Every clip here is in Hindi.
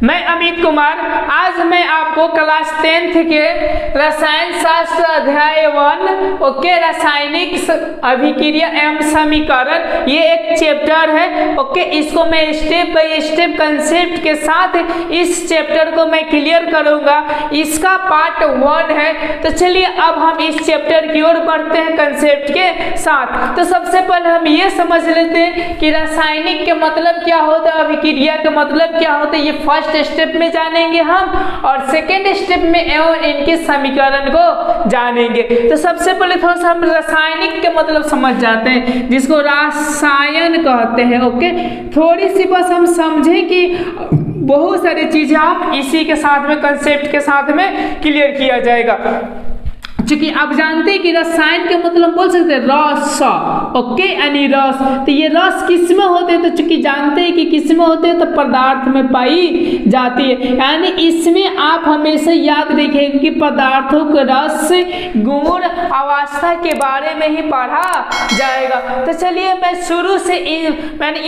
मैं अमित कुमार। आज मैं आपको क्लास 10th के रसायन शास्त्र अध्याय 1 ओके रासायनिक अभिक्रिया एवं समीकरण ये एक चैप्टर है ओके। इसको मैं स्टेप बाय स्टेप कंसेप्ट के साथ इस चैप्टर को मैं क्लियर करूंगा। इसका पार्ट 1 है। तो चलिए अब हम इस चैप्टर की ओर बढ़ते हैं कंसेप्ट के साथ। तो सबसे पहले हम ये समझ लेते हैं कि रासायनिक के मतलब क्या होता है, अभिक्रिया का मतलब क्या होता है। ये फर्स्ट स्टेप में जानेंगे हम और सेकेंड स्टेप में एवं इनके समीकरण को जानेंगे। तो सबसे पहले थोड़ा सा हम रासायनिक के मतलब समझ जाते हैं, जिसको रसायन कहते हैं ओके। थोड़ी सी बस हम समझें कि बहुत सारी चीजें हम इसी के साथ में कंसेप्ट के साथ में क्लियर किया जाएगा। क्योंकि आप जानते हैं कि रसायन के मतलब बोल सकते हैं रस ओके, यानी रस। तो ये रस किस में होते हैं, तो चूंकि जानते हैं कि किस में होते हैं तो पदार्थ में पाई जाती है। यानी इसमें आप हमेशा याद रखेंगे कि पदार्थों के रस गुण अवस्था के बारे में ही पढ़ा जाएगा। तो चलिए मैं शुरू से मैंने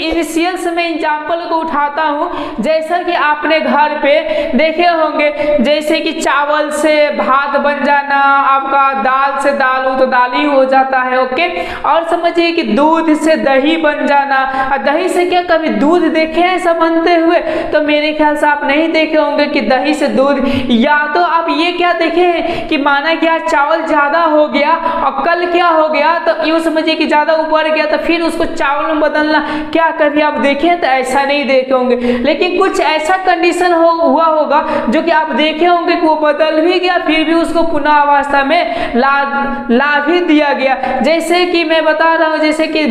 इनिशियल से मैं एग्जाम्पल को उठाता हूँ। जैसा कि आपने घर पे देखे होंगे, जैसे कि चावल से भात बन जाना, आपका दाल से दाल हो तो दाल ही हो जाता है ओके। और समझिए कि दूध से दही बन जाना, और दही से क्या कभी दूध देखे हैं सब बनते हुए, तो मेरे ख्याल से आप नहीं देखे होंगे कि दही से दूध। या तो आप ये क्या देखे हैं कि माना कि आज चावल ज्यादा हो गया और कल क्या हो गया, तो यूं समझिए कि ज्यादा ऊपर गया तो फिर उसको चावल में बदलना, क्या कभी आप देखें? तो ऐसा नहीं देखे होंगे। लेकिन कुछ ऐसा कंडीशन हुआ होगा जो कि आप देखे होंगे कि वो बदल भी गया फिर भी उसको पुनः अवस्था में ला भी दिया गया। जैसे कि मैं बता रहा हूं, जैसे कि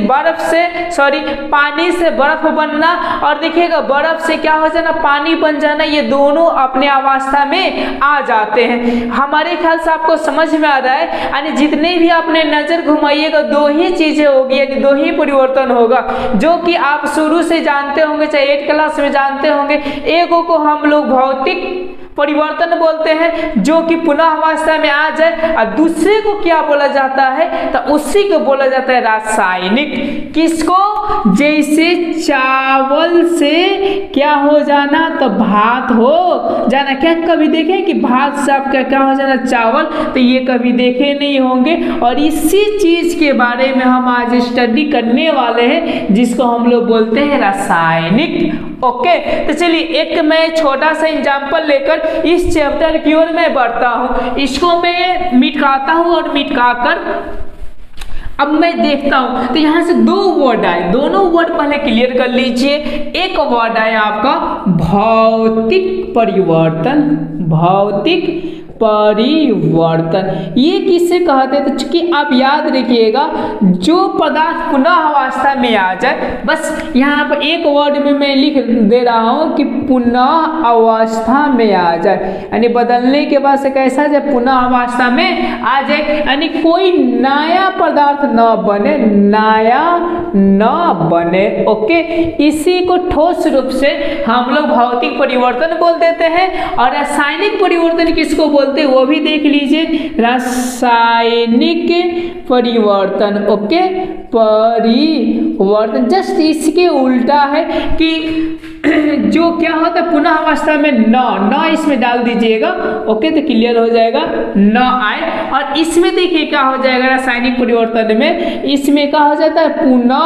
पानी से बर्फ बनना और देखिएगा बर्फ से क्या हो जाना, पानी बन जाना, ये दोनों अपने अवस्था में आ जाते हैं। हमारे ख्याल से आपको समझ में आ रहा है। यानी जितने भी आपने नजर घुमाइएगा दो ही चीजें होगी, यानी दो ही परिवर्तन होगा, जो कि आप शुरू से जानते होंगे, चाहे 8 क्लास में जानते होंगे। एक को हम लोग भौतिक परिवर्तन बोलते हैं जो कि पुनः अवस्था में आ जाए, और दूसरे को क्या बोला जाता है, तो उसी को बोला जाता है रासायनिक। किसको? जैसे चावल से क्या हो जाना, तो भात हो जाना। क्या कभी देखें कि भात से आपका क्या हो जाना, चावल? तो ये कभी देखे नहीं होंगे। और इसी चीज के बारे में हम आज स्टडी करने वाले हैं, जिसको हम लोग बोलते हैं रासायनिक ओके। तो चलिए एक मैं छोटा सा एग्जांपल लेकर इस चैप्टर की ओर मैं बढ़ता हूं। इसको मैं मिटाता हूं और मिटाकर अब मैं देखता हूं। तो यहां से दो वर्ड आए, दोनों वर्ड पहले क्लियर कर लीजिए। एक वर्ड आया आपका भौतिक परिवर्तन, भौतिक परिवर्तन। ये किससे कहते हैं? तो चूंकि आप याद रखिएगा, जो पदार्थ पुनः अवस्था में आ जाए, बस यहाँ पर एक वर्ड में मैं लिख दे रहा हूँ कि पुनः अवस्था में आ जाए, यानी बदलने के बाद से कैसा जाए, पुनः अवस्था में आ जाए। यानी कोई नया पदार्थ न बने, नया न बने ओके। इसी को ठोस रूप से हम लोग भौतिक परिवर्तन बोल देते हैं। और रासायनिक परिवर्तन किसको बोलते हैं वो भी देख लीजिए, रासायनिक परिवर्तन ओके। परिवर्तन जस्ट इसके उल्टा है कि जो क्या होता है पुनः अवस्था में न इसमें डाल दीजिएगा ओके, तो क्लियर हो जाएगा, न आए। और इसमें देखिए क्या हो जाएगा, रासायनिक परिवर्तन में इसमें क्या हो जाता है, पुनः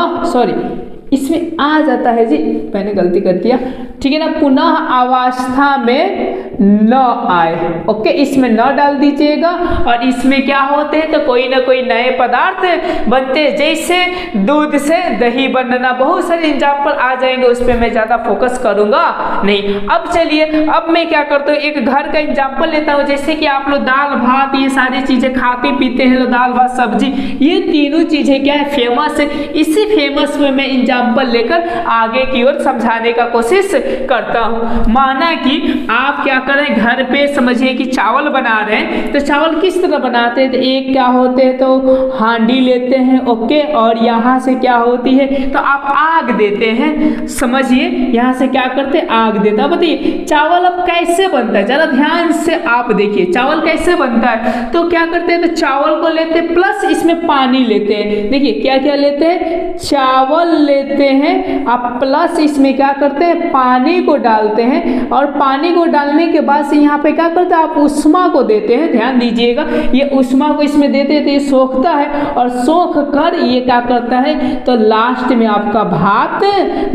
इसमें आ जाता है जी, मैंने गलती कर दिया, ठीक है ना, पुनः अवस्था में न आए ओके। इसमें न डाल दीजिएगा। और इसमें क्या होते हैं, तो कोई ना कोई नए पदार्थ बनते हैं, जैसे दूध से दही बनना। बहुत सारे एग्जाम्पल आ जाएंगे, उस पर मैं ज्यादा फोकस करूंगा नहीं। अब चलिए अब मैं क्या करता हूँ, एक घर का एग्जाम्पल लेता हूँ। जैसे कि आप लोग दाल भात ये सारी चीजें खाते पीते हैं, दाल भात सब्जी, ये तीनों चीजें क्या है, फेमस है। इसी फेमस में मैं एग्जाम्पल लेकर आगे की ओर समझाने का कोशिश करता हूं। माना कि आप क्या करें, घर पे समझिए कि चावल बना रहे हैं। तो चावल किस तरह बनाते हैं, तो एक क्या होते हैं, तो हांडी लेते हैं ओके, और यहाँ से क्या होती है, तो आप आग देते हैं। समझिए यहाँ से क्या करते हैं, आग देता है। बताइए चावल अब कैसे बनता है, जरा ध्यान से आप देखिए चावल कैसे बनता है। तो क्या करते हैं, तो चावल को लेते हैं प्लस इसमें पानी लेते हैं। देखिए क्या क्या लेते हैं, चावल लेते हैं, आप प्लस इसमें क्या करते हैं, पानी पानी को डालते हैं और पानी को डालने के बाद से यहाँ पे क्या करते हैं, आप उष्मा को देते हैं, ध्यान दीजिएगा, ये उष्मा को इसमें देते हैं तो ये सोखता है और सोख कर ये क्या करता है, तो लास्ट में आपका भात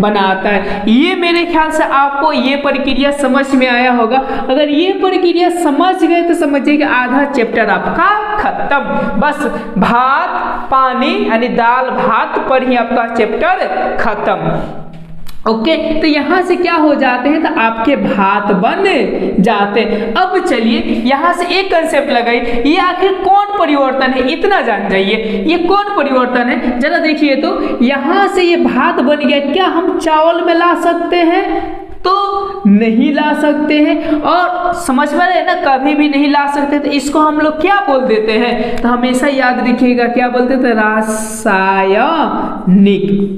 बनाता है। ये मेरे ख्याल से आपको ये प्रक्रिया समझ में आया होगा। अगर ये प्रक्रिया समझ गए तो समझिए कि आधा चैप्टर आपका खत्म। बस भात पानी यानी दाल भात पर ही आपका चैप्टर खत्म। ओके, तो यहाँ से क्या हो जाते हैं, तो आपके भात बन जाते हैं। अब चलिए यहाँ से एक कंसेप्ट लगाई, ये आखिर कौन परिवर्तन है, इतना जान जाइए, ये कौन परिवर्तन है जरा देखिए। तो यहाँ से ये भात बन गया, क्या हम चावल में ला सकते हैं, तो नहीं ला सकते हैं। और समझ में है ना, कभी भी नहीं ला सकते, तो इसको हम लोग क्या बोल देते हैं, तो हमेशा याद रखिएगा क्या बोलते थे, रासायनिक।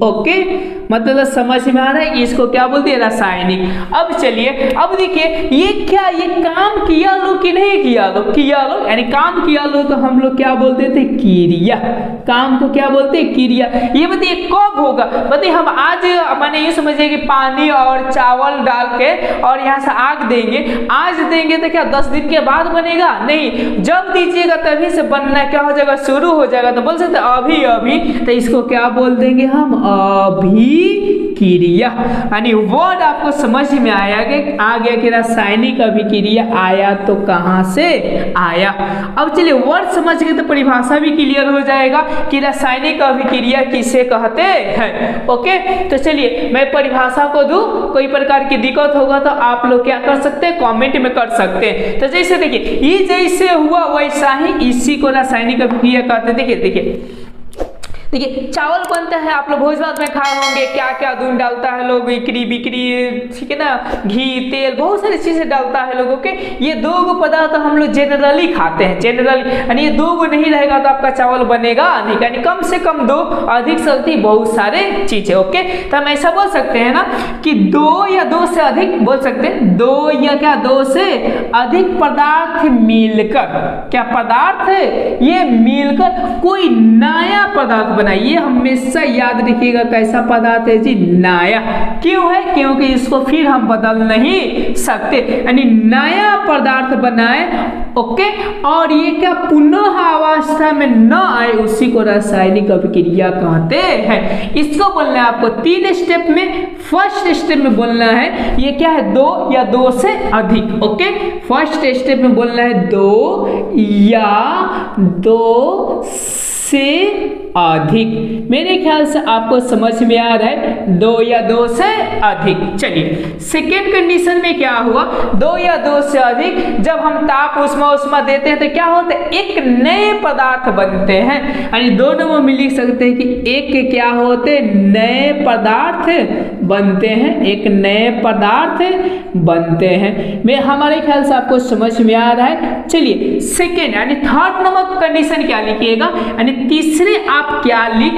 ओके, मतलब समझ में आ रहा है कि इसको क्या बोलते हैं, रासायनिक। अब चलिए, अब देखिए ये क्या, ये काम किया लो कि नहीं किया लो, किया लो यानी काम किया लो, तो हम लोग क्या बोलते थे, क्रिया। काम को क्या बोलते हैं, क्रिया। ये बताइए कब होगा, बताइए हम आज मैंने ये समझिए कि पानी और चावल डाल के और यहाँ से आग देंगे, आज देंगे तो क्या 10 दिन के बाद बनेगा, नहीं, जब दीजिएगा तभी से बनना क्या हो जाएगा, शुरू हो जाएगा। तो बोल सकते अभी अभी, तो इसको क्या बोल देंगे हम, अभी क्रिया। यानी वर्ड आपको समझ में आ गया कि रासायनिक अभिक्रिया आया तो कहां से आया। अब चलिए वर्ड समझ गए तो परिभाषा भी क्लियर हो जाएगा कि रासायनिक अभिक्रिया किसे कहते हैं। ओके, तो चलिए मैं परिभाषा को दूं, कोई प्रकार की दिक्कत होगा तो आप लोग क्या कर सकते हैं, कमेंट में कर सकते हैं। तो जैसे देखिए ये जैसे हुआ वैसा ही इसी को रासायनिक अभिक्रिया कहते हैं। देखिए चावल बनता है, आप लोग भोज भात में खाए होंगे, क्या क्या दूध डालता है लोग, बिक्री ठीक है ना, घी तेल बहुत सारी चीजें डालता है लोगों के। ये दो पदार्थ हम लोग जनरली खाते हैं, जनरली यानी ये दो नहीं रहेगा तो आपका चावल बनेगा नहीं, यानी कम से कम दो, अधिक से अधिक बहुत सारे चीजें। ओके, तो हम ऐसा बोल सकते हैं ना कि दो या दो से अधिक बोल सकते हैं, दो या क्या दो से अधिक पदार्थ मिलकर, क्या पदार्थ ये मिलकर कोई नया पदार्थ बनाइए। हमेशा याद रखिएगा कैसा पदार्थ है जी, नया। क्यों है, क्योंकि इसको फिर हम बदल नहीं सकते, यानी नया पदार्थ बनाए। ओके, और ये क्या पुनः अवस्था में न आए, उसी को रासायनिक अभिक्रिया कहते हैं। इसको बोलना है आपको 3 स्टेप में। फर्स्ट स्टेप में बोलना है ये क्या है, दो या दो से अधिक। ओके, फर्स्ट स्टेप में बोलना है दो या दो से अधिक। मेरे ख्याल से आपको समझ में आ रहा है, दो या दो से अधिक। चलिए सेकेंड कंडीशन में क्या हुआ, दो या दो से अधिक, जब हम ताप उष्मा देते हैं तो क्या होता है, एक नए पदार्थ बनते हैं। यानी दोनों में लिख सकते हैं कि एक के क्या होते, नए पदार्थ बनते हैं, एक नए पदार्थ बनते हैं। मैं हमारे ख्याल से आपको समझ में आ रहा है। चलिए सेकेंड यानी थर्ड नंबर कंडीशन क्या लिखिएगा, यानी तीसरे आप क्या लिख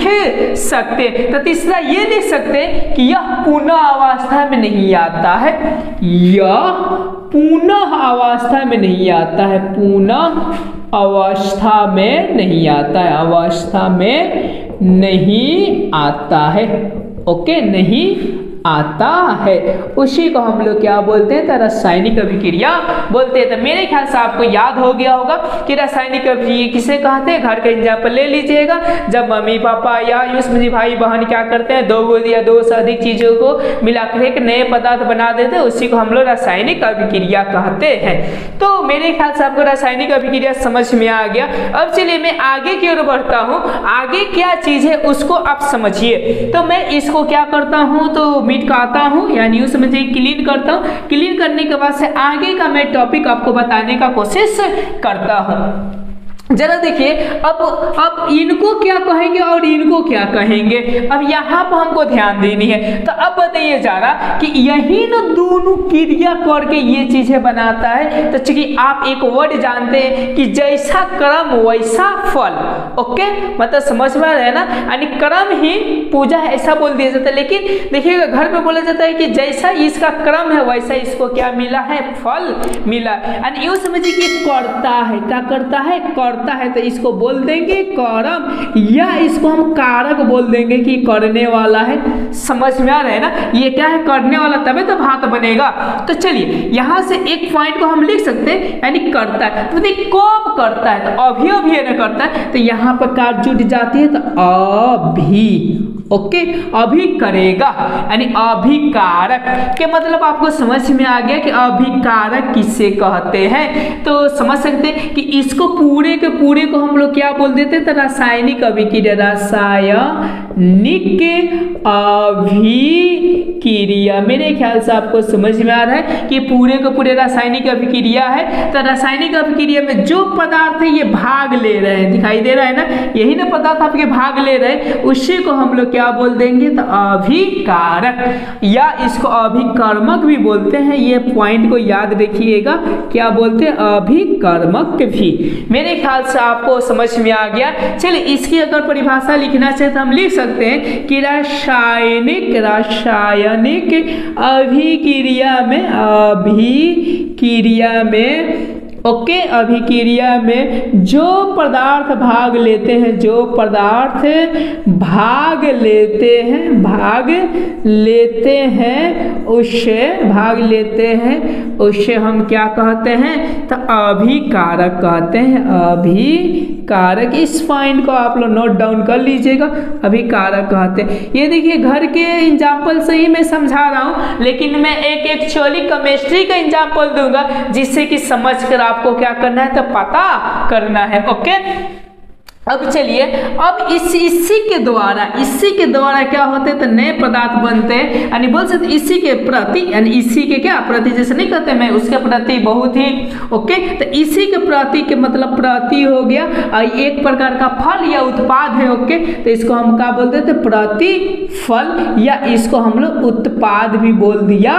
सकते, तो तीसरा ये लिख सकते कि यह पुनः अवस्था में नहीं आता है, यह पुनः अवस्था में नहीं आता है, पुनः अवस्था में नहीं आता है, अवस्था में नहीं आता है। ओके, नहीं आता है, उसी को हम लोग क्या बोलते हैं, तो रासायनिक अभिक्रिया बोलते हैं। तो मेरे ख्याल से आपको याद हो गया होगा कि रासायनिक अभिक्रिया किसे कहते हैं। घर का एग्जाम्पल ले लीजिएगा, जब मम्मी पापा या यूं भाई बहन क्या करते हैं, दो या दो से अधिक चीजों को मिलाकर एक नए पदार्थ बना देते हैं, उसी को हम लोग रासायनिक अभिक्रिया कहते हैं। तो मेरे ख्याल से आपको रासायनिक अभिक्रिया समझ में आ गया। अब चलिए मैं आगे की ओर बढ़ता हूँ, आगे क्या चीज है उसको आप समझिए। तो मैं इसको क्या करता हूँ, तो मीट काटता हूँ, यानी यूं समझिए क्लीन करता हूँ। क्लीन करने के बाद से आगे का मैं टॉपिक आपको बताने का कोशिश करता हूँ। जरा देखिए अब इनको क्या कहेंगे और इनको क्या कहेंगे, अब यहाँ पर हमको ध्यान देनी है। तो अब बताइए जरा कि यही ना दोनों क्रिया करके ये चीजें बनाता है। तो चूंकि आप एक वर्ड जानते हैं कि जैसा कर्म वैसा फल। ओके, मतलब समझ में आ रहा है ना, यानी कर्म ही पूजा है ऐसा बोल दिया जाता है। लेकिन देखिएगा घर में बोला जाता है कि जैसा इसका कर्म है वैसा इसको क्या मिला है, फल मिला। यानी यूं समझिए कि करता है, क्या करता है, करता करता है तो इसको बोल देंगे कर्म, या इसको हम कारक बोल देंगे कि करने वाला है। समझ में आ रहा है ना, ये क्या है, करने वाला, तभी तो भात बनेगा। तो चलिए यहां से एक पॉइंट को हम लिख सकते हैं, यानी करता है तो देखिए कब करता है, तो अभी अभी न करता है, तो यहाँ पर कार जुट जाती है, तो अभी, ओके, अभी करेगा, यानी अभिकारक के मतलब आपको समझ में आ गया कि अभिकारक किसे कहते हैं। तो समझ सकते हैं कि इसको पूरे के पूरे को हम लोग क्या बोल देते हैं, तो रासायनिक अभिक्रिया, रासायनिक अभिक्रिया। मेरे ख्याल से आपको समझ में आ रहा है कि पूरे के पूरे रासायनिक अभिक्रिया है। तो रासायनिक अभिक्रिया में जो पदार्थ है ये भाग ले रहे हैं, दिखाई दे रहा है ना, यही ना पदार्थ आपके भाग ले रहे हैं, उसी को हम लोग क्या बोल देंगे, तो अभिकारक, या इसको अभिकर्मक भी बोलते हैं। ये पॉइंट को याद रखिएगा, क्या बोलते हैं, अभिकर्मक भी। मेरे ख्याल से आपको समझ में आ गया। चलिए इसकी अगर परिभाषा लिखना चाहे तो हम लिख सकते हैं कि रासायनिक अभिक्रिया में ओके, अभिक्रिया में जो पदार्थ भाग लेते हैं, जो पदार्थ भाग लेते हैं उससे हम क्या कहते हैं, तो अभिकारक कहते हैं, अभिकारक। इस पॉइंट को आप लोग नोट डाउन कर लीजिएगा, अभिकारक कहते हैं। ये देखिए घर के एग्जाम्पल से ही मैं समझा रहा हूँ, लेकिन मैं एक एक्चुअली केमिस्ट्री का एग्जाम्पल दूंगा जिससे कि समझ कर आपको क्या करना है, तो पता करना है। ओके, अब चलिए, अब इसी के द्वारा क्या होते हैं, तो नए पदार्थ बनते हैं, यानी बोल सकते इसी के प्रति, यानी इसी के क्या प्रति, जैसे नहीं कहते मैं उसके प्रति बहुत ही, ओके, तो इसी के प्रति के मतलब प्रति हो गया, एक प्रकार का फल या उत्पाद है। ओके, तो इसको हम क्या बोलते थे, प्रतिफल, या इसको हम लोग उत्पाद भी बोल दिया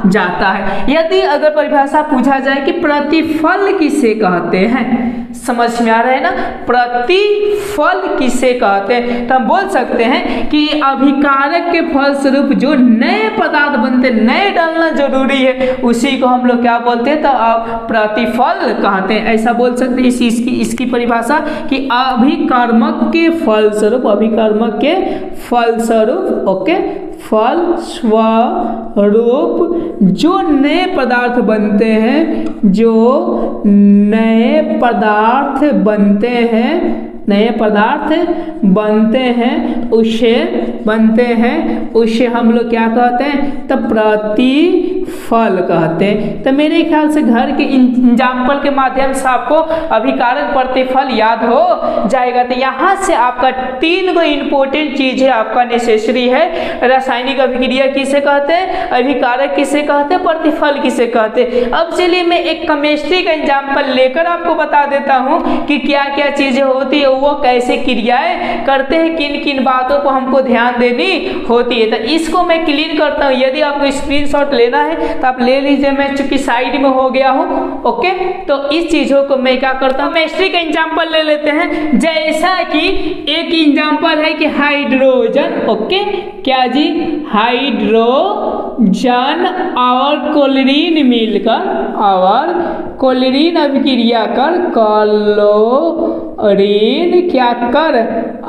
जाता है। यदि अगर परिभाषा पूछा जाए कि प्रतिफल किसे कहते हैं, समझ में आ रहा है ना, प्रतिफल किसे कहते हैं, तो हम बोल सकते हैं कि अभिकारक के फलस्वरूप जो नए पदार्थ बनते, नए डालना जरूरी है, उसी को हम लोग क्या बोलते हैं, तो प्रतिफल कहते हैं। ऐसा बोल सकते हैं इसकी परिभाषा कि अभिकर्मक के फलस्वरूप ओके, फलस्वरूप जो नए पदार्थ बनते हैं, नए पदार्थ उसे हम लोग क्या कहते हैं, तो प्रतिफल कहते हैं। तो मेरे ख्याल से घर के एग्जाम्पल के माध्यम से आपको अभिकारक, प्रतिफल याद हो जाएगा। तो यहाँ से आपका 3 गो इंपॉर्टेंट चीज है, आपका नेसेसरी है। रासायनिक अभिक्रिया किसे कहते हैं, अभिकारक किसे कहते हैं, प्रतिफल किसे कहते हैं। अब चलिए मैं एक केमिस्ट्री का एग्जाम्पल लेकर आपको बता देता हूँ कि क्या क्या चीजें होती है, वो कैसे क्रियाएं करते हैं, किन किन बातों को हमको ध्यान देनी होती है। तो इसको मैं क्लीन करता हूँ, यदि आपको स्क्रीनशॉट लेना है तो आप ले लीजिए, मैं चूंकि साइड में हो गया हूँ। ओके, तो इस चीजों को मैं क्या करता हूँ, केमिस्ट्री का एग्जाम्पल ले लेते हैं। जैसा कि एक एग्जाम्पल है कि हाइड्रोजन, ओके, क्या जी, हाइड्रोजन और क्लोरीन मिलकर, और क्लोरीन अभिक्रिया कर, क्लोरीन क्या कर,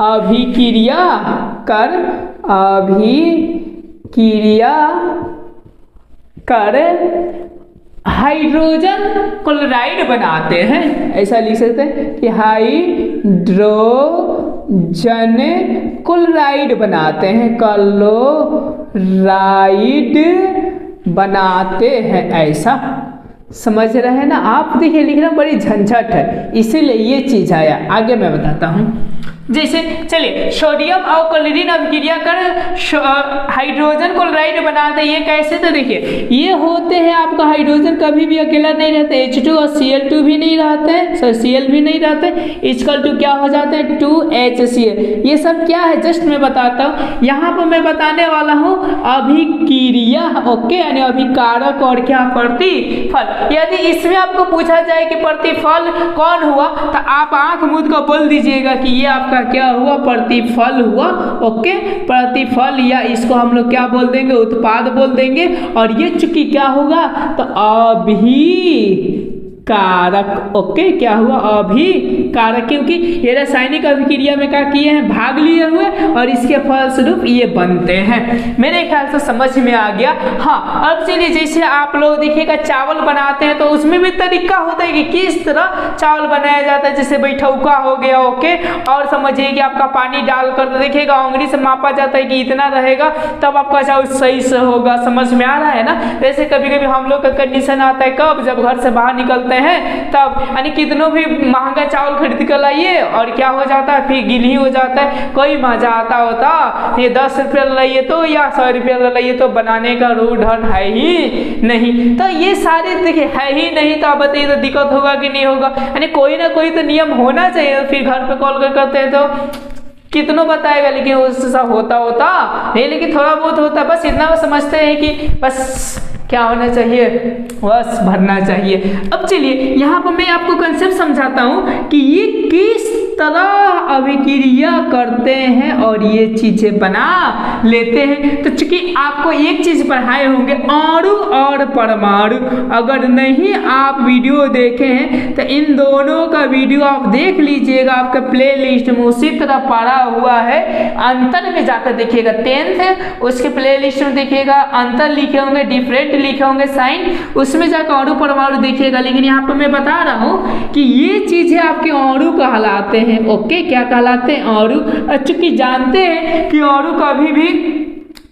अभिक्रिया कर हाइड्रोजन क्लोराइड बनाते हैं। ऐसा लिख सकते हैं कि हाइड्रोजन क्लोराइड बनाते हैं, क्लोराइड बनाते हैं, ऐसा समझ रहे हैं ना आप। देखिए लिखना बड़ी झंझट है, इसीलिए ये चीज आया। आगे मैं बताता हूँ। जैसे चलिए सोडियम और क्लोरीन अभिक्रिया कर हाइड्रोजन क्लोराइड बनाते हैं। ये कैसे, तो देखिए ये होते हैं आपका हाइड्रोजन कभी भी अकेला नहीं रहते, H2 और Cl2 भी नहीं रहते हैं, Cl भी नहीं रहते, इक्वल टू क्या हो जाते हैं, 2HCl। ये सब क्या है जस्ट मैं बताता हूँ। यहाँ पर मैं बताने वाला हूँ अभिक्रिया, ओके, यानी अभिकारक और क्या, प्रतिफल। यदि इसमें आपको पूछा जाए कि प्रतिफल कौन हुआ, तो आप आंख मूंद को बोल दीजिएगा कि ये आपका क्या हुआ, प्रतिफल हुआ। ओके, प्रतिफल, या इसको हम लोग क्या बोल देंगे, उत्पाद बोल देंगे। और ये चूंकि क्या होगा, तो अभिकारक कारक। ओके, क्या हुआ? अभिकारक, क्योंकि ये रासायनिक अभिक्रिया में क्या किए हैं? भाग लिए हुए, और इसके फलस्वरूप ये बनते हैं। मेरे ख्याल से समझ में आ गया। हाँ, अब चलिए जैसे आप लोग देखिएगा चावल बनाते हैं तो उसमें भी तरीका होता है कि किस तरह चावल बनाया जाता है। जैसे बैठौका हो गया, ओके, और समझिए कि आपका पानी डालकर तो देखिएगा उंगली से मापा जाता है कि इतना रहेगा तब आपका चावल सही से होगा। समझ में आ रहा है ना? जैसे कभी कभी हम लोग का कंडीशन आता है कब? जब घर से बाहर निकलते हैं तब, यानी कितनों भी महंगा चावल खरीद कर लाइए और क्या हो जाता है? फिर गिल ही हो जाता है। कोई मजा आता होता ये 10 रुपये लाइए तो या 100 रुपये लाइए तो बनाने का रूढ़ ढंग है ही नहीं। तो ये सारे देखिए है ही नहीं, तो आप बताइए तो दिक्कत होगा कि नहीं होगा? यानी कोई ना कोई तो नियम होना चाहिए। फिर घर पे कॉल कर करते हैं तो कितनों बताएगा, लेकिन उससे होता नहीं, लेकिन थोड़ा बहुत होता है। बस इतना वो समझते हैं कि बस क्या होना चाहिए? बस भरना चाहिए। अब चलिए यहाँ पर मैं आपको कंसेप्ट समझाता हूँ कि ये किस तरह अभिक्रिया करते हैं और ये चीजें बना लेते हैं। तो चूंकि आपको एक चीज पढ़ाए होंगे, अणु और परमाणु। अगर नहीं आप वीडियो देखे हैं तो इन दोनों का वीडियो आप देख लीजिएगा, आपका प्ले लिस्ट में उसी तरह पढ़ा हुआ है। अंतर में जाकर देखिएगा, 10th है उसके प्ले लिस्ट में देखिएगा, अंतर लिखे होंगे, डिफरेंट लिखे होंगे साइन, उसमें जाकर अणु परमाणु देखिएगा। लेकिन यहाँ पर मैं बता रहा हूँ कि ये चीजें आपके अणु कहलाते हैं। ओके, क्या कहलाते हैं? अणु। चूंकि जानते हैं कि अणु कभी भी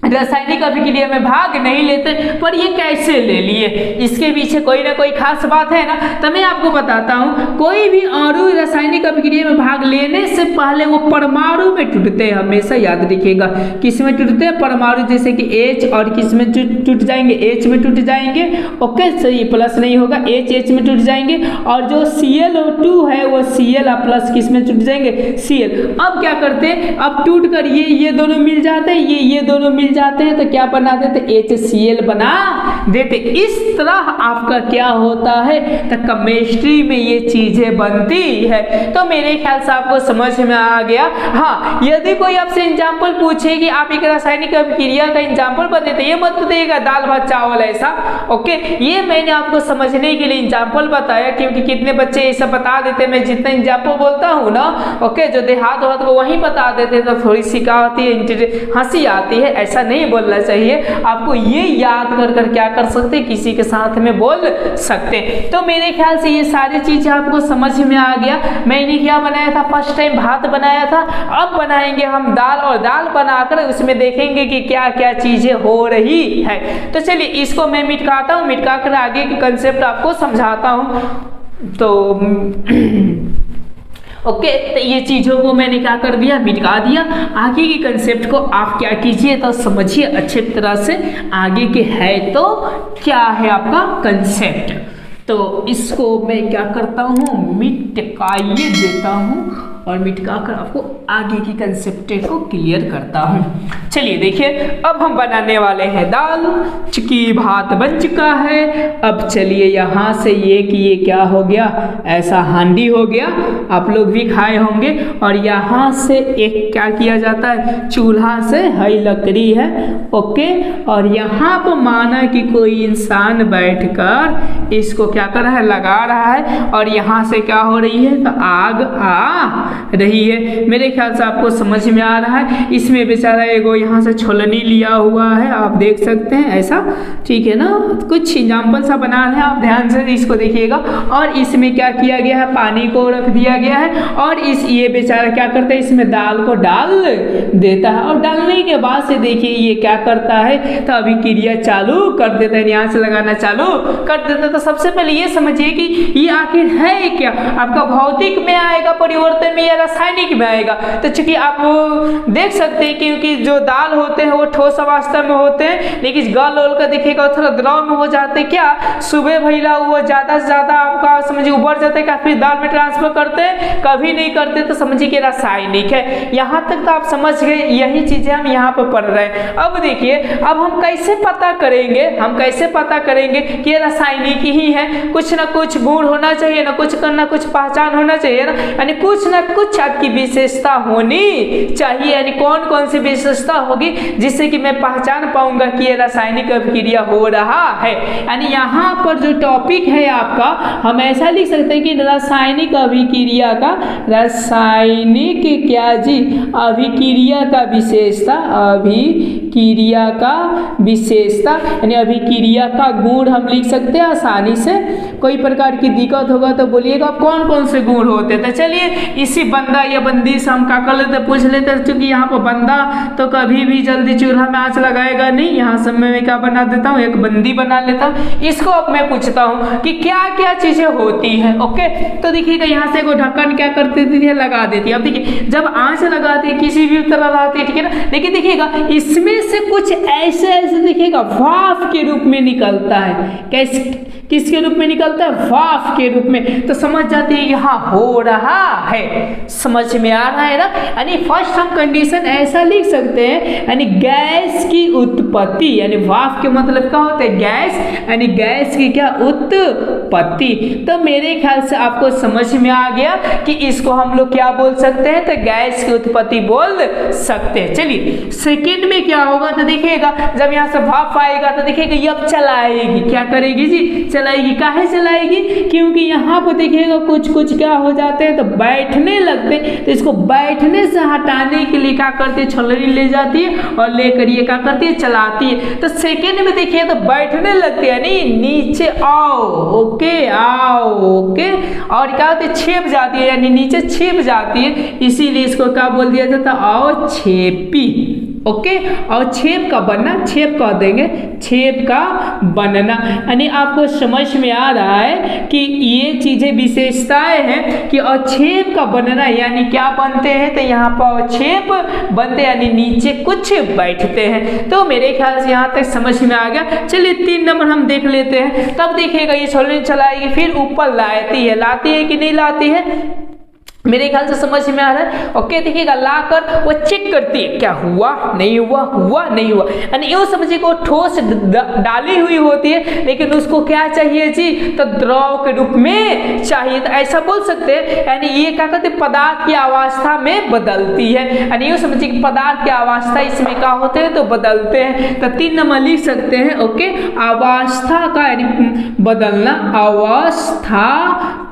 रासायनिक अभिक्रिया में भाग नहीं लेते, पर ये कैसे ले लिए? इसके पीछे कोई ना कोई खास बात है ना। तो मैं आपको बताता हूँ, कोई भी अणु रासायनिक अभिक्रिया में भाग लेने से पहले वो परमाणु में टूटते हैं। हमेशा याद रखिएगा, किस में टूटते हैं? परमाणु। जैसे कि H, और किस में टूट जाएंगे? H में टूट जाएंगे। ओके, सही, प्लस नहीं होगा, H में टूट जाएंगे। और जो ClO2 है वो Cl प्लस किस में टूट जाएंगे? Cl। अब क्या करते हैं? अब टूट कर ये दोनों मिल जाते हैं, ये दोनों मिल जाते हैं, तो क्या बना देते? HCl बना देते। इस तरह आपका क्या होता है? तो केमिस्ट्री में ये चीजें बनती है। तो मेरे ख्याल से आपको समझ में आ गया। हाँ, यदि कोई आपसे एग्जाम्पल पूछे कि आप एक रासायनिक अभिक्रिया का एग्जाम्पल बताते, ये मत बताइएगा दाल भात चावल ऐसा। ओके, ये मैंने आपको समझने के लिए एग्जाम्पल बताया, क्योंकि कितने बच्चे ऐसा बता देते, मैं जितना एग्जाम्पल बोलता हूँ ना, ओके, जो देहात हो तो वहीं बता देते, तो थोड़ी सी क्या होती है, हंसी आती है। ऐसा नहीं बोलना चाहिए। आपको ये याद कर क्या कर सकते, किसी के साथ में बोल सकते। तो मेरे ख्याल से ये सारी चीजें आपको समझ में आ गया। मैंने क्या बनाया था? फर्स्ट टाइम भात बनाया था। अब बनाएंगे हम दाल, और दाल बनाकर उसमें देखेंगे कि क्या क्या चीजें हो रही है। तो चलिए इसको मैं मिटकाता हूँ, मिटका कर आगे के कंसेप्ट आपको समझाता हूँ। तो ओके, तो ये चीज़ों को मैंने क्या कर दिया? मिटा दिया। आगे के कंसेप्ट को आप क्या कीजिए तो समझिए अच्छे तरह से। आगे के है तो क्या है आपका कंसेप्ट, तो इसको मैं क्या करता हूँ? मिटकाइए देता हूँ और मिटका कर आपको आगे की कंसेप्ट को क्लियर करता हूँ। चलिए देखिए, अब हम बनाने वाले हैं दाल। चूंकि भात बन चुका है, अब चलिए यहाँ से ये क्या हो गया? ऐसा हांडी हो गया, आप लोग भी खाए होंगे। और यहाँ से एक क्या किया जाता है? चूल्हा से हई लकड़ी है, ओके, और यहाँ पर माना कि कोई इंसान बैठकर इसको क्या कर रहा है? लगा रहा है, और यहाँ से क्या हो रही है? तो आग आ रही है। मेरे ख्याल से आपको समझ में आ रहा है। इसमें बेचारा एगो यहाँ से छोलनी लिया हुआ है, आप देख सकते हैं ऐसा, ठीक है ना? कुछ एग्जाम्पल सा बना रहे हैं, आप ध्यान से इसको देखिएगा। और इसमें क्या किया गया है? पानी को रख दिया गया है, और ये बेचारा क्या करता है? इसमें दाल को डाल देता है, और डालने के बाद से देखिए ये क्या करता है? तो अभिक्रिया चालू कर देता है, यहाँ से लगाना चालू कर देता है। तो सबसे पहले ये समझिए कि ये आखिर है क्या? आपका भौतिक में आएगा परिवर्तन में या रासायनिक में आएगा? तो चूंकि आप देख सकते हैं क्योंकि जो दाल होते हैं वो ठोस अवस्था में होते हैं, लेकिन गल ओल का देखिएगा थोड़ा द्रव में हो जाते हैं। क्या सुबह भैला वो ज़्यादा से ज़्यादा आपका समझिए उबर जाते हैं, फिर दाल में ट्रांसफर करते हैं, कभी नहीं करते, तो समझिए कि रासायनिक है। यहाँ तक तो आप समझ गए, यही चीज़ें हम यहाँ पर पढ़ रहे हैं। अब देखिए, अब हम कैसे पता करेंगे? हम कैसे पता करेंगे कि ये रासायनिक ही है? कुछ ना कुछ गुण होना चाहिए ना, कुछ करना, कुछ पहचान होना चाहिए ना, यानी कुछ ना कुछ आपकी विशेषता होनी चाहिए, यानी कौन कौन सी विशेषता होगी जिससे कि मैं पहचान पाऊंगा कि ये रासायनिक अभिक्रिया हो रहा है। यानी यहाँ पर जो टॉपिक है आपका, हम ऐसा लिख सकते हैं कि रासायनिक अभिक्रिया का, रासायनिक क्या जी, अभिक्रिया का विशेषता, अभिक्रिया का विशेषता यानी अभिक्रिया का गुण हम लिख सकते हैं आसानी से। कोई प्रकार की दिक्कत होगा तो बोलिएगा कौन कौन से गुण होते हैं। तो चलिए इसी बंदा या बंदी से हम क्या कर लेते, पूछ लेते हैं। क्योंकि यहाँ पर बंदा तो कभी भी जल्दी चूल्हा में आंच लगाएगा नहीं, यहाँ सब में मैं क्या बना देता हूँ, एक बंदी बना लेता हूँ। इसको अब मैं पूछता हूँ कि क्या क्या चीजें होती है। ओके, तो देखिएगा यहाँ से ढक्कन क्या करती थी, लगा देती है। अब देखिए जब आंच लगाती है किसी भी तरह लगाती है, ठीक है ना, लेकिन देखिएगा इसमें से कुछ ऐसे ऐसे देखिएगा भाप के रूप में निकलता है। कैसे, किसके रूप में निकलता है, भाप के रूप में। तो समझ जाते हैं यहाँ हो रहा है, समझ में आ रहा है ना। यानी फर्स्ट हम कंडीशन ऐसा लिख सकते हैं, यानी गैस की उत्पत्ति, यानी भाप के मतलब क्या होता है, गैस, यानी गैस की क्या उत्पत्ति। तो मेरे ख्याल से आपको समझ में आ गया कि इसको हम लोग क्या बोल सकते हैं, तो गैस की उत्पत्ति बोल सकते हैं। चलिए सेकेंड में क्या होगा, तो देखिएगा जब यहाँ से भाप आएगा तो देखिएगा ये अब चलाएगी, क्या करेगी जी, चलाएगी। काहे चलाएगी, क्योंकि यहाँ पर देखिएगा कुछ कुछ क्या हो जाते हैं, तो बैठने लगते हैं। तो इसको बैठने से हटाने के लिए क्या करती है, छलनी ले जाती है और लेकर ये क्या करती है, चलाती है। तो सेकेंड में देखिए तो बैठने लगते हैं, यानी नीचे आओ, ओके आओ, ओके, और क्या होती है, छेप जाती है, यानी नीचे छेप जाती है, इसीलिए इसको क्या बोल दिया जाता है, आओ छेपी। ओके, और छेप का बनना, छेप कह देंगे, छेप का बनना। यानी आपको समझ में आ रहा है कि ये चीजें विशेषताएं हैं कि अछेप का बनना, यानी क्या बनते हैं, तो यहाँ पर अछेप बनते हैं, यानी नीचे कुछ बैठते हैं। तो मेरे ख्याल से यहाँ तक समझ में आ गया। चलिए 3 नंबर हम देख लेते हैं। तब देखिएगा ये छलनी चलाएगी, फिर ऊपर लाती है कि नहीं लाती है, मेरे ख्याल से समझ में आ रहा है। ओके, देखिएगा लाकर वो चेक करती है, क्या हुआ नहीं हुआ, हुआ नहीं हुआ, यानी यूँ समझिए को ठोस डाली हुई होती है, लेकिन उसको क्या चाहिए जी, तो द्रव के रूप में चाहिए। तो ऐसा बोल सकते हैं, यानी ये क्या कहते हैं, पदार्थ की अवस्था में बदलती है, यानी यूँ समझिए कि पदार्थ की अवस्था इसमें क्या होते हैं, तो बदलते हैं। तो 3 नंबर लिख सकते हैं। ओके, अवस्था का यानी बदलना, अवस्था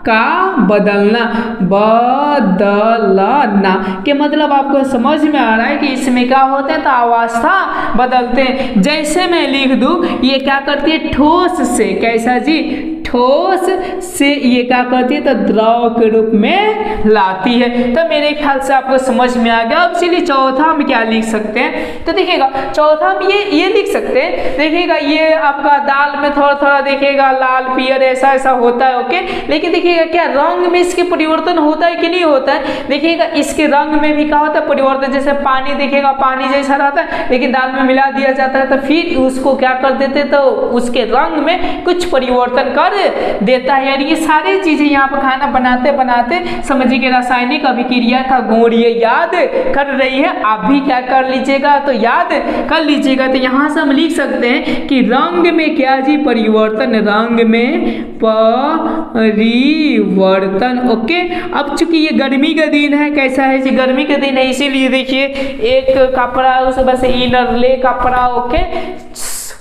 का बदलना, बदलना के मतलब आपको समझ में आ रहा है कि इसमें क्या होते हैं, तो अवस्था बदलते हैं। जैसे मैं लिख दूं, ये क्या करती है, ठोस से, कैसा जी, ठोस से ये क्या करती है, तो द्रव के रूप में लाती है। तो मेरे ख्याल से आपको समझ में आ गया। अब चलिए चौथा हम क्या लिख सकते हैं, तो देखिएगा चौथा हम ये लिख सकते हैं। देखिएगा ये आपका दाल में थोड़ा थोड़ा देखिएगा लाल पियर ऐसा ऐसा होता है। ओके, लेकिन देखिएगा क्या रंग में इसके परिवर्तन होता है कि नहीं होता है, देखिएगा इसके रंग में भी क्या होता है, परिवर्तन। जैसे पानी देखिएगा पानी जैसा रहता है, लेकिन दाल में मिला दिया जाता है, तो फिर उसको क्या कर देते, तो उसके रंग में कुछ परिवर्तन कर देता है। यानी ये सारी चीजें यहाँ पर खाना बनाते बनाते समझिए कि रासायनिक अभिक्रिया का गुण ये याद कर रही है। आप भी क्या कर लीजिएगा, तो याद कर लीजिएगा। तो यहाँ से हम लिख सकते हैं कि रंग में क्या जी, परिवर्तन, रंग में परिवर्तन। ओके, अब चूंकि ये गर्मी का दिन है, कैसा है जी, गर्मी का दिन है, इसीलिए देखिए एक कपड़ा उस बस इनर ले कपड़ा। ओके,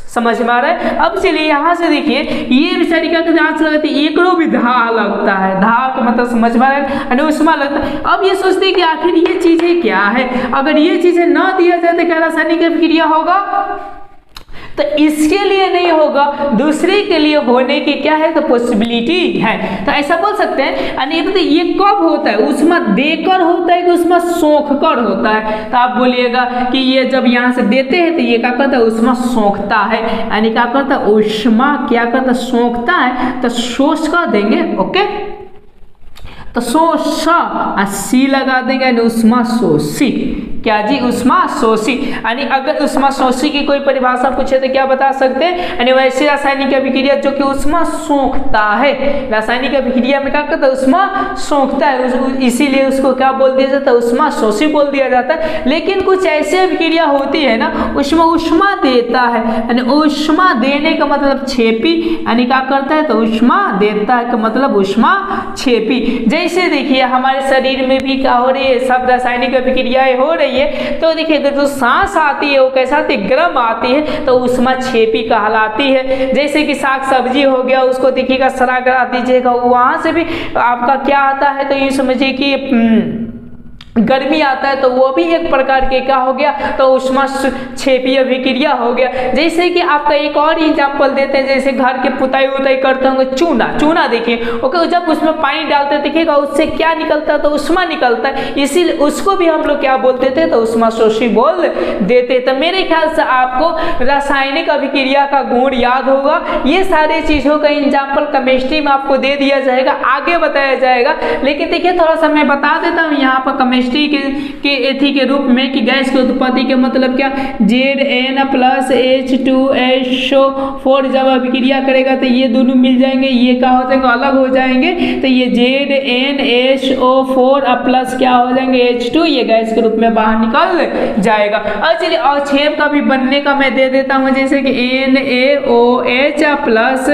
समझ में आ रहा है। अब चलिए यहाँ से देखिए ये बेचारी क्या आंच लगाती है, एकड़ो भी धा लगता है, धा का मतलब समझ में आ रहा है, उसमें लगता है। अब ये सोचते हैं कि आखिर ये चीजें क्या है, अगर ये चीजें ना दिया जाए तो क्या रासायनिक अभिक्रिया होगा, तो इसके लिए नहीं होगा, दूसरे के लिए होने की क्या है, तो पॉसिबिलिटी है। तो ऐसा बोल सकते हैं। यानी ये कब होता है, उष्मा देकर होता है कि उष्मा सोख कर होता है, तो आप बोलिएगा कि ये जब यहाँ से देते हैं तो ये क्या करता है, उष्मा सोखता है, यानी क्या करता है, उष्मा क्या करता है, सोखता है, तो शोष कर देंगे। ओके, तो शोष सी लगा देंगे, उष्मा शोषी, क्या जी, ऊष्माशोषी। यानी अगर ऊष्माशोषी की कोई परिभाषा पूछे तो क्या बता सकते हैं, यानी वैसी रासायनिक अभिक्रिया जो कि ऊष्मा सोखता है। रासायनिक अभिक्रिया में क्या करता है, ऊष्मा सोखता है, इसीलिए उसको क्या बोल दिया जाता है, ऊष्माशोषी बोल दिया जाता है। लेकिन कुछ ऐसी अभिक्रिया होती है ना उसमें ऊष्मा देता है, यानी ऊष्मा देने का मतलब छेपी, यानी क्या करता है तो ऊष्मा देता है का मतलब ऊष्मा छेपी। जैसे देखिए हमारे शरीर में भी क्या हो रही है, सब रासायनिक अभिक्रियाएं हो रही है। तो देखिए अगर जो सांस आती है वो कैसा आती है, गर्म आती है, तो ऊष्मा छेपी कहलाती है। जैसे कि साग सब्जी हो गया, उसको देखिएगा सड़ा करा दीजिएगा, वहां से भी आपका क्या आता है, तो ये समझिए कि गर्मी आता है, तो वो भी एक प्रकार के क्या हो गया, तो ऊष्मा छेपी अभिक्रिया हो गया। जैसे कि आपका एक और एग्जांपल देते हैं, जैसे घर के पुताई उताई करते होंगे, चूना देखिए, ओके, जब उसमें पानी डालते देखिएगा उससे क्या निकलता है, तो ऊष्मा निकलता है, इसीलिए उसको भी हम लोग क्या बोल देते हैं, तो ऊष्माशोषी बोल देते। तो मेरे ख्याल से आपको रासायनिक अभिक्रिया का गुण याद होगा। ये सारी चीजों का एग्जाम्पल केमिस्ट्री में आपको दे दिया जाएगा, आगे बताया जाएगा। लेकिन देखिए थोड़ा सा मैं बता देता हूँ यहाँ पर केमिस्ट्री के एथी के रूप में कि गैस की उत्पत्ति के मतलब क्या, Zn प्लस H2SO4 जब अभिक्रिया करेगा तो ये दोनों मिल जाएंगे, ये क्या हो जाएंगे, अलग हो जाएंगे, तो ये ZnSO4 प्लस क्या हो जाएंगे H2, ये गैस के रूप में बाहर निकल जाएगा। और चलिए और छेप का भी बनने का मैं दे देता हूँ, जैसे कि NaOH प्लस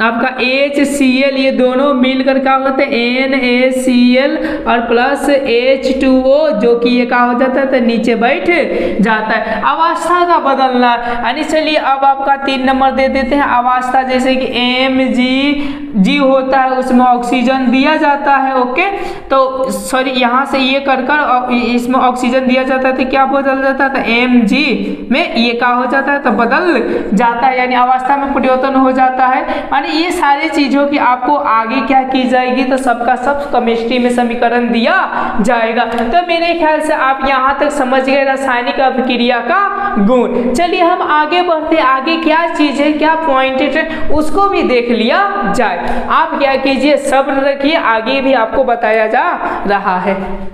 आपका HCl, ये दोनों मिलकर क्या होते हैं NaCl और प्लस H2O, जो कि ये क्या हो जाता है, तो नीचे बैठ जाता है। अवस्था का बदलना, यानी चलिए अब आपका 3 नंबर दे देते हैं अवस्था, जैसे कि Mg होता है, उसमें ऑक्सीजन दिया जाता है, ओके, तो सॉरी यहाँ से ये कर इसमें ऑक्सीजन दिया जाता है, तो क्या बदल जाता है, तो Mg में ये क्या हो जाता है, तो बदल जाता है, यानी अवस्था में परिवर्तन हो जाता है। ये सारी चीजों की आपको आगे क्या की जाएगी, तो सबका सब केमिस्ट्री में समीकरण दिया जाएगा। तो मेरे ख्याल से आप यहाँ तक समझ गए रासायनिक अभिक्रिया का गुण। चलिए हम आगे बढ़ते, आगे क्या चीज है, क्या पॉइंट है, उसको भी देख लिया जाए। आप क्या कीजिए, सब्र रखिए, आगे भी आपको बताया जा रहा है।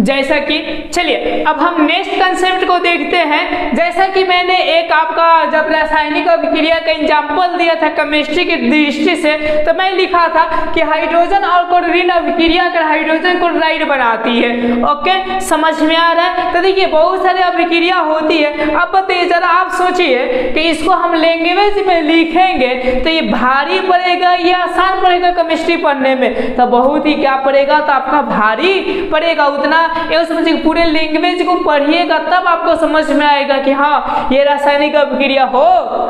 जैसा कि चलिए अब हम नेक्स्ट कंसेप्ट को देखते हैं। जैसा कि मैंने एक आपका जब रासायनिक अभिक्रिया का एग्जांपल दिया था केमिस्ट्री की दृष्टि से, तो मैं लिखा था कि हाइड्रोजन और क्लोरीन अभिक्रिया कर हाइड्रोजन क्लोराइड बनाती है। ओके, समझ में आ रहा है। तो देखिए बहुत सारी अभिक्रिया होती है। अब बताइए जरा, आप सोचिए कि इसको हम लैंग्वेज में लिखेंगे तो ये भारी पड़ेगा या आसान पड़ेगा केमिस्ट्री पढ़ने में, तो बहुत ही क्या पड़ेगा, तो आपका भारी पड़ेगा। उतना ये समझिए पूरे लैंग्वेज को पढ़िएगा तब आपको समझ में आएगा कि हाँ ये रासायनिक अभिक्रिया हो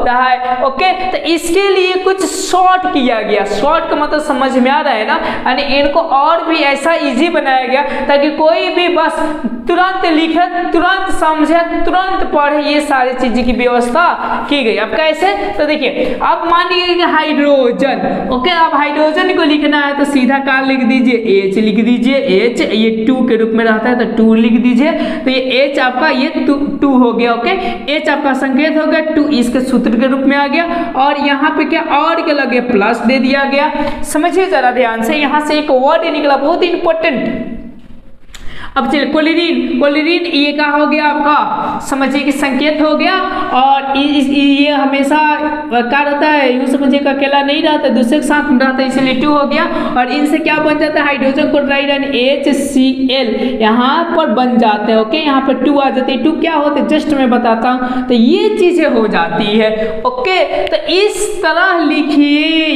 रहा है। ओके, तो इसके लिए कुछ शॉर्ट किया गया। शॉर्ट का मतलब समझ में आ रहा है ना, यानी इनको और भी ऐसा इजी बनाया गया ताकि कोई भी बस तुरंत लिखे, तुरंत समझे, तुरंत पढ़े, ये सारी चीजें की व्यवस्था की गई। अब कैसे, तो देखिए अब मान लीजिए हाइड्रोजन, ओके, अब हाइड्रोजन को लिखना है तो सीधा क्या लिख दीजिए, H लिख दीजिए। H ये 2 के रूप में रहता है तो 2 लिख दीजिए। तो ये H आपका ये 2 हो गया। ओके, H आपका संकेत हो गया, 2 इसके सूत्र के रूप में आ गया, और यहाँ पे क्या और के लगे प्लस दे दिया गया। समझिए जरा ध्यान से, यहाँ से एक वर्ड निकला बहुत इंपॉर्टेंट। अब चलिए क्लोरीन ये क्या हो गया आपका, समझिए कि संकेत हो गया, और ये हमेशा क्या रहता है, यूं समझिए कि अकेला नहीं रहता, दूसरे के साथ रहता है, इसलिए 2 हो गया। और इनसे क्या बन जाता है, हाइड्रोजन क्लोराइड यानी HCl यहाँ पर बन जाते हैं। ओके, यहाँ पर 2 आ जाते हैं। 2 क्या होते हैं जस्ट मैं बताता हूँ, तो ये चीजें हो जाती है। ओके, तो इस तरह लिखिए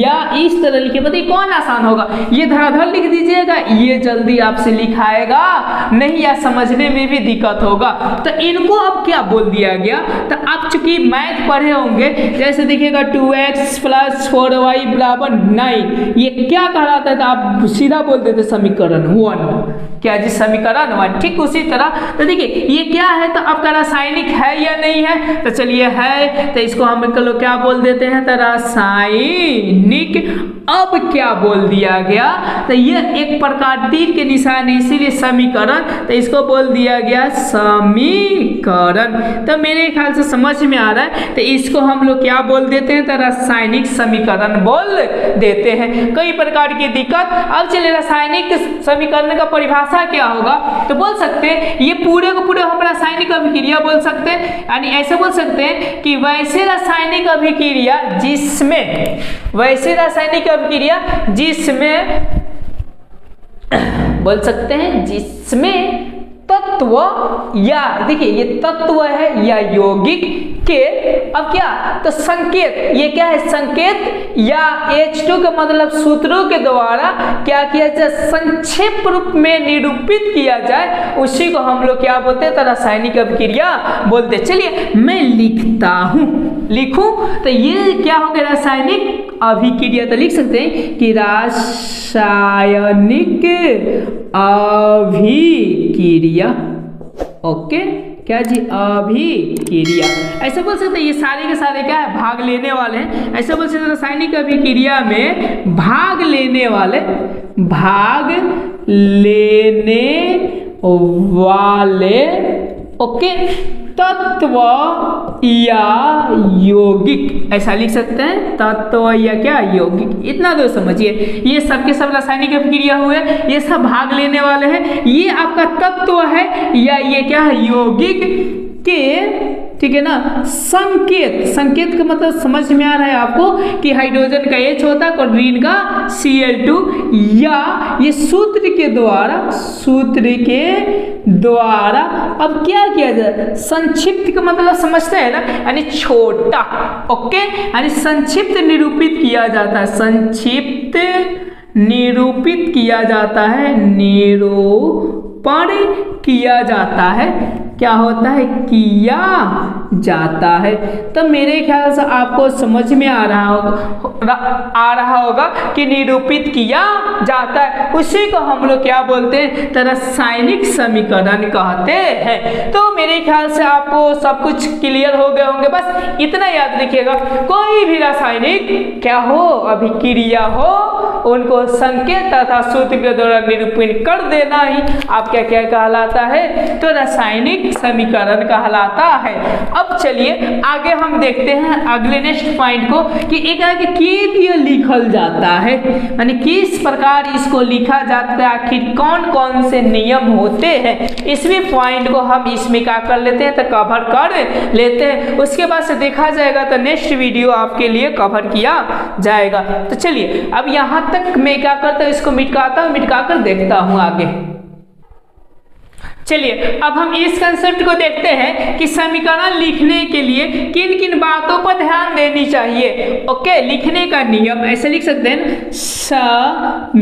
या इस तरह लिखिए, बताइए कौन आसान होगा। ये धड़ाधड़ लिख दीजिएगा, ये जल्दी आपसे लिखाएगा नहीं, या समझने में भी दिक्कत होगा। तो इनको अब क्या बोल दिया गया, तो आप चूंकि मैथ पढ़े होंगे, जैसे देखिएगा 2x + 4y = 9, ये क्या कहलाता है, तो आप सीधा बोल देते समीकरण 1। क्या जी, समीकरण 1। ठीक उसी तरह तो देखिए ये क्या है, तो आपका रासायनिक है या नहीं है, तो चलिए है, तो इसको हम लोग क्या बोल देते हैं, तो रासायनिक। अब क्या बोल दिया गया, तो ये एक प्रकार तीर के निशान है, इसीलिए समीकरण, तो इसको बोल दिया गया समीकरण। तो मेरे ख्याल से समझ में आ रहा है। तो इसको हम लोग क्या बोल देते हैं, तो रासायनिक समीकरण बोल देते हैं। कई प्रकार की दिक्कत। अब चलिए रासायनिक समीकरण का परिभाषा क्या होगा, तो बोल सकते हैं ये पूरे को पूरे हम रासायनिक अभिक्रिया बोल सकते हैं, यानी ऐसे बोल सकते हैं कि वैसे रासायनिक अभिक्रिया जिसमें बोल सकते हैं जिसमें तत्व या, देखिए ये तत्व है या यौगिक के, अब क्या, तो संकेत, ये क्या है संकेत या H2 का मतलब सूत्रों के द्वारा क्या किया जाए, संक्षेप रूप में निरूपित किया जाए, उसी को हम लोग क्या बोलते हैं, तो रासायनिक अभिक्रिया बोलते हैं। चलिए मैं लिखूं तो ये क्या हो गया, रासायनिक अभिक्रिया। तो लिख सकते हैं कि रासायनिक अभिक्रिया, ओके, क्या जी, अभिक्रिया, ऐसे बोल सकते हैं। ये सारे के सारे क्या है, भाग लेने वाले हैं। ऐसे बोल सकते हैं रासायनिक अभिक्रिया में भाग लेने वाले ओके तत्व या यौगिक, ऐसा लिख सकते हैं, तत्व या क्या, यौगिक। इतना दो समझिए, ये सब के सब रासायनिक अभिक्रिया हुए, ये सब भाग लेने वाले हैं। ये आपका तत्व है या ये क्या है, यौगिक के, ठीक है ना। संकेत का मतलब समझ में आ रहा है आपको कि हाइड्रोजन का H होता है, क्लोरीन का Cl2, या ये सूत्र के द्वारा अब क्या किया जाए, संक्षिप्त का मतलब समझते हैं ना, यानी छोटा, ओके, यानी संक्षिप्त निरूपित किया जाता है, निरूपण किया जाता है, क्या होता है, किया जाता है। तो मेरे ख्याल से आपको समझ में आ रहा होगा कि निरूपित किया जाता है, उसी को हम लोग क्या बोलते हैं, तो रासायनिक समीकरण कहते हैं। तो मेरे ख्याल से आपको सब कुछ क्लियर हो गए होंगे। बस इतना याद रखिएगा, कोई भी रासायनिक क्या हो, अभिक्रिया हो, उनको संकेत तथा सूत्र के द्वारा निरूपण कर देना ही आपका क्या कहलाता है, तो रासायनिक समीकरण कहलाता है। अब चलिए आगे हम देखते हैं अगले नेक्स्ट पॉइंट को कि एक लिखल जाता है, यानी किस प्रकार इसको लिखा जाता है, आखिर कौन कौन से नियम होते हैं। इसमें पॉइंट को हम इसमें क्या कर लेते हैं, तो कवर कर लेते हैं। उसके बाद से देखा जाएगा तो नेक्स्ट वीडियो आपके लिए कवर किया जाएगा। तो चलिए अब यहाँ तक मैं क्या करता हूँ, इसको मिटका कर देखता हूँ आगे। चलिए अब हम इस कंसेप्ट को देखते हैं कि समीकरण लिखने के लिए किन किन बातों पर ध्यान देनी चाहिए। ओके, लिखने का नियम ऐसे लिख सकते हैं, समीकरण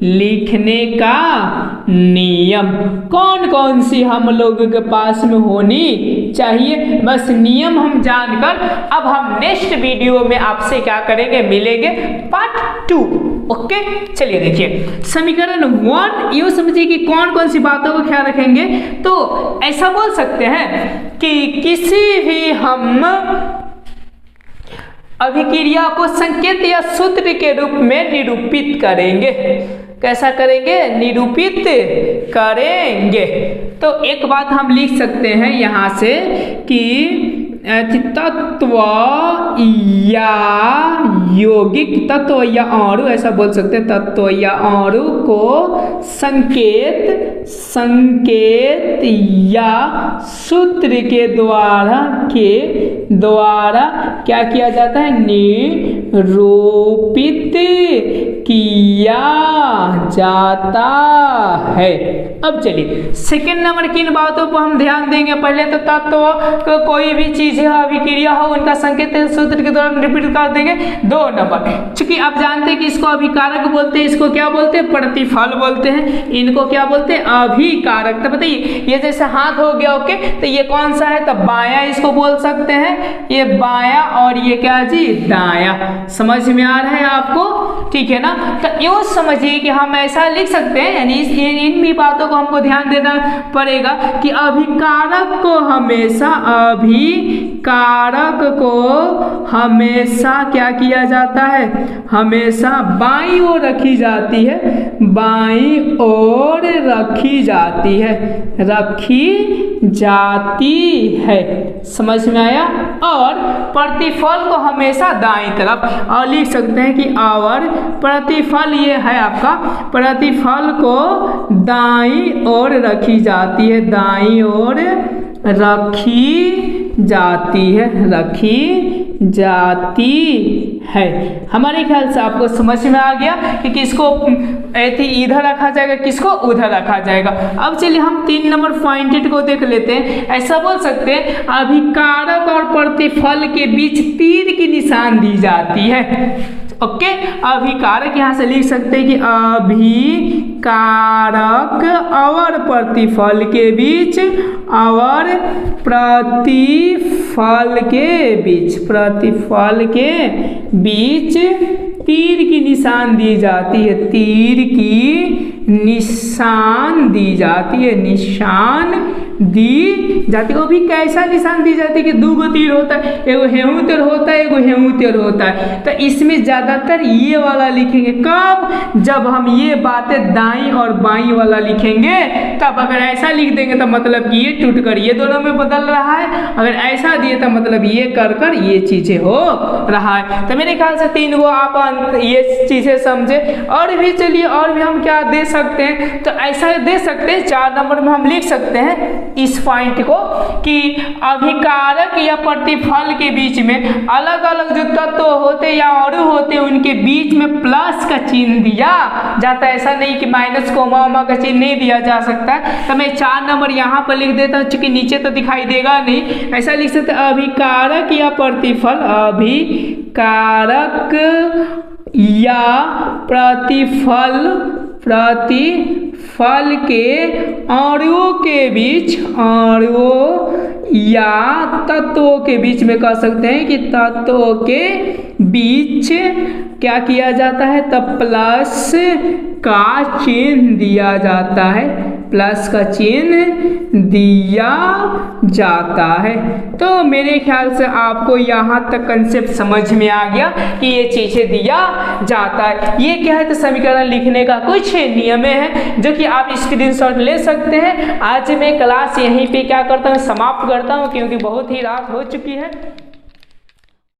लिखने का नियम कौन कौन सी हम लोगों के पास में होनी चाहिए। बस नियम हम जानकर अब हम नेक्स्ट वीडियो में आपसे क्या करेंगे, मिलेंगे पार्ट 2। ओके, चलिए देखिए समीकरण 1 यूँ समझिए कि कौन कौन सी बातों का ख्याल रखेंगे। तो ऐसा बोल सकते हैं कि किसी भी हम अभिक्रिया को संकेत या सूत्र के रूप में निरूपित करेंगे। कैसा करेंगे, निरूपित करेंगे। तो एक बात हम लिख सकते हैं यहाँ से कि तत्व या यौगिक, तत्व या अणु, ऐसा बोल सकते हैं, तत्व या अणु को संकेत या सूत्र के द्वारा क्या किया जाता है, निरूपित किया जाता है। अब चलिए सेकेंड नंबर किन बातों पर हम ध्यान देंगे। पहले तो तत्व को कोई भी चीज है, अभिक्रिया हो, उनका संकेत सूत्र के द्वारा निरूपित कर देंगे। 2 नंबर, चूंकि आप जानते हैं कि इसको अभिकारक बोलते हैं, इसको क्या बोलते हैं, प्रतिफल बोलते हैं, इनको क्या बोलते हैं, अभिकारक। तो बताइए ये जैसे हाथ हो गया, ओके, तो ये कौन सा है, तो बायां इसको बोल सकते हैं, ये बायां, और ये क्या जी, दायां। समझ में आ रहा है आपको। ठीक है ना। तो यूँ समझिए कि हम ऐसा लिख सकते हैं, यानी इन भी बातों को हमको ध्यान देना पड़ेगा कि अभिकारक को हमेशा क्या किया जाता है, हमेशा बाईं ओर रखी जाती है, बाईं ओर रखी जाती है, समझ में आया। और प्रतिफल को हमेशा दाईं तरफ, और लिख सकते हैं कि और प्रतिफल ये है आपका, प्रतिफल को दाईं ओर रखी जाती है, दाईं ओर रखी जाती है। हमारे ख्याल से आपको समझ में आ गया कि किसको इधर रखा जाएगा, किसको उधर रखा जाएगा। अब चलिए हम 3 नंबर पॉइंटेड को देख लेते हैं। ऐसा बोल सकते हैं अभिकारक और प्रतिफल के बीच तीर की निशान दी जाती है। ओके, अभिकारक यहाँ से लिख सकते हैं कि अभिकारक और प्रतिफल के बीच, और प्रतिफल के बीच तीर की निशान दी जाती है, तीर की निशान दी जाती है, वो भी कैसा निशान दी जाती है कि 2 तीर होता है, एगो हेमू तीर होता है, एगो हेमू तीर होता है। तो इसमें ज्यादातर ये वाला लिखेंगे, कब, जब हम ये बातें दाईं और बाईं वाला लिखेंगे तब। अगर ऐसा लिख देंगे तो मतलब कि ये टूट कर ये दोनों में बदल रहा है, अगर ऐसा दिए तो मतलब ये कर ये चीजें हो रहा है। तो मेरे ख्याल से 3 वो आप ये चीजें समझे। और भी चलिए, और भी हम क्या दे सकते हैं, तो ऐसा दे सकते हैं 4 नंबर में हम लिख सकते हैं इस पॉइंट को कि अभिकारक या प्रतिफल के बीच में अलग अलग जो तत्व होते या और होते उनके बीच में प्लस का चिन्ह दिया जाता है। ऐसा नहीं कि माइनस कोमा का चिन्ह नहीं दिया जा सकता है। तो मैं 4 नंबर यहाँ पर लिख देता हूँ, चूंकि नीचे तो दिखाई देगा नहीं। ऐसा लिख सकते अभिकारक या प्रतिफल, अभिकारक या प्रतिफल के अणुओं के बीच, अणुओं या तत्वों के बीच में कह सकते हैं कि तत्वों के बीच क्या किया जाता है, तब प्लस का चिन्ह दिया जाता है, प्लस का चिन्ह दिया जाता है। तो मेरे ख्याल से आपको यहाँ तक कंसेप्ट समझ में आ गया कि ये चीजें दिया जाता है। ये क्या है, तो समीकरण लिखने का कुछ नियम है जो कि आप स्क्रीनशॉट ले सकते हैं। आज मैं क्लास यहीं पे क्या करता हूँ, समाप्त करता हूँ, क्योंकि बहुत ही रात हो चुकी है।